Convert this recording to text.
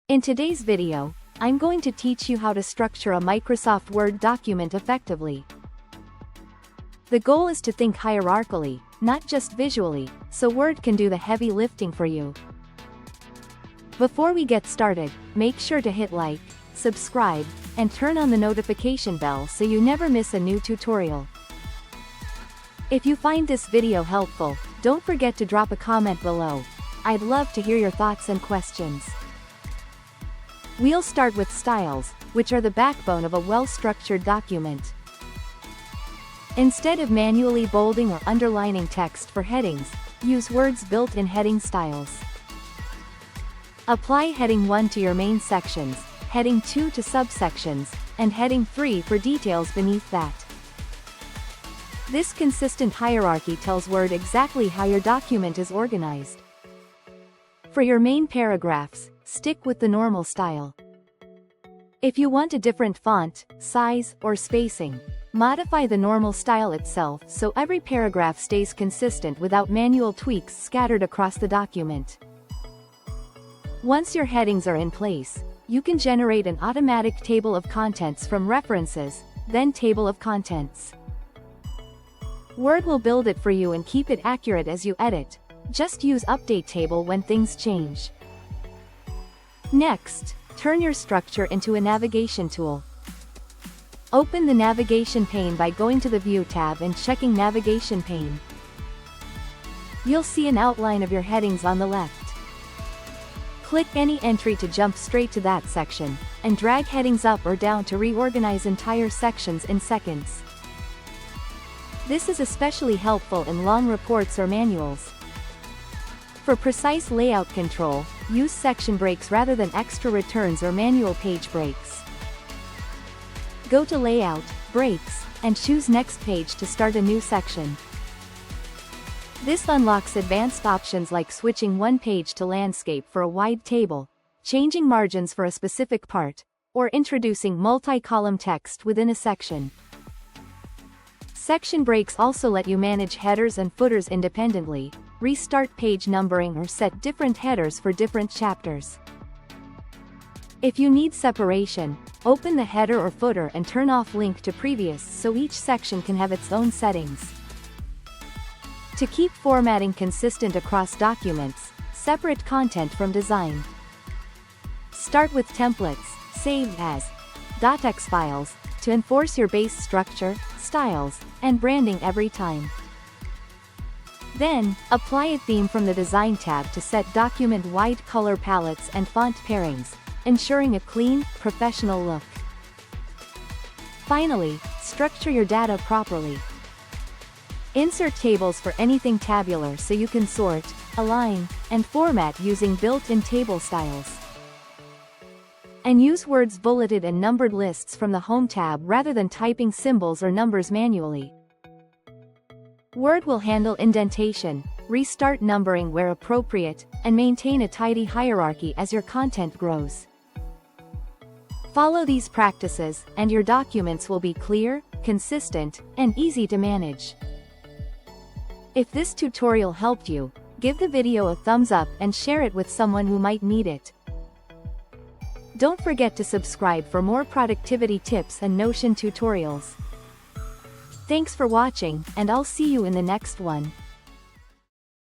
In today's video, I'm going to teach you how to structure a Microsoft Word document effectively. The goal is to think hierarchically, not just visually, so Word can do the heavy lifting for you. Before we get started, make sure to hit like, subscribe, and turn on the notification bell so you never miss a new tutorial. If you find this video helpful, don't forget to drop a comment below. I'd love to hear your thoughts and questions. We'll start with styles, which are the backbone of a well-structured document. Instead of manually bolding or underlining text for headings, use Word's built-in heading styles. Apply Heading 1 to your main sections, Heading 2 to subsections, and Heading 3 for details beneath that. This consistent hierarchy tells Word exactly how your document is organized. For your main paragraphs, stick with the normal style. If you want a different font, size, or spacing, modify the normal style itself so every paragraph stays consistent without manual tweaks scattered across the document. Once your headings are in place, you can generate an automatic table of contents from references, then table of contents. Word will build it for you and keep it accurate as you edit. Just use Update Table when things change. Next, turn your structure into a navigation tool. Open the Navigation Pane by going to the View tab and checking Navigation Pane. You'll see an outline of your headings on the left. Click any entry to jump straight to that section, and drag headings up or down to reorganize entire sections in seconds. This is especially helpful in long reports or manuals. For precise layout control, use section breaks rather than extra returns or manual page breaks. Go to Layout, Breaks, and choose Next Page to start a new section. This unlocks advanced options like switching one page to landscape for a wide table, changing margins for a specific part, or introducing multi-column text within a section. Section breaks also let you manage headers and footers independently, restart page numbering or set different headers for different chapters. If you need separation, open the header or footer and turn off link to previous so each section can have its own settings. To keep formatting consistent across documents, separate content from design. Start with templates, saved as .x files, to enforce your base structure, styles, and branding every time. Then, apply a theme from the Design tab to set document-wide color palettes and font pairings, ensuring a clean, professional look. Finally, structure your data properly. Insert tables for anything tabular so you can sort, align, and format using built-in table styles. And use Word's bulleted and numbered lists from the Home tab rather than typing symbols or numbers manually. Word will handle indentation, restart numbering where appropriate, and maintain a tidy hierarchy as your content grows. Follow these practices, and your documents will be clear, consistent, and easy to manage. If this tutorial helped you, give the video a thumbs up and share it with someone who might need it. Don't forget to subscribe for more productivity tips and Notion tutorials. Thanks for watching, and I'll see you in the next one.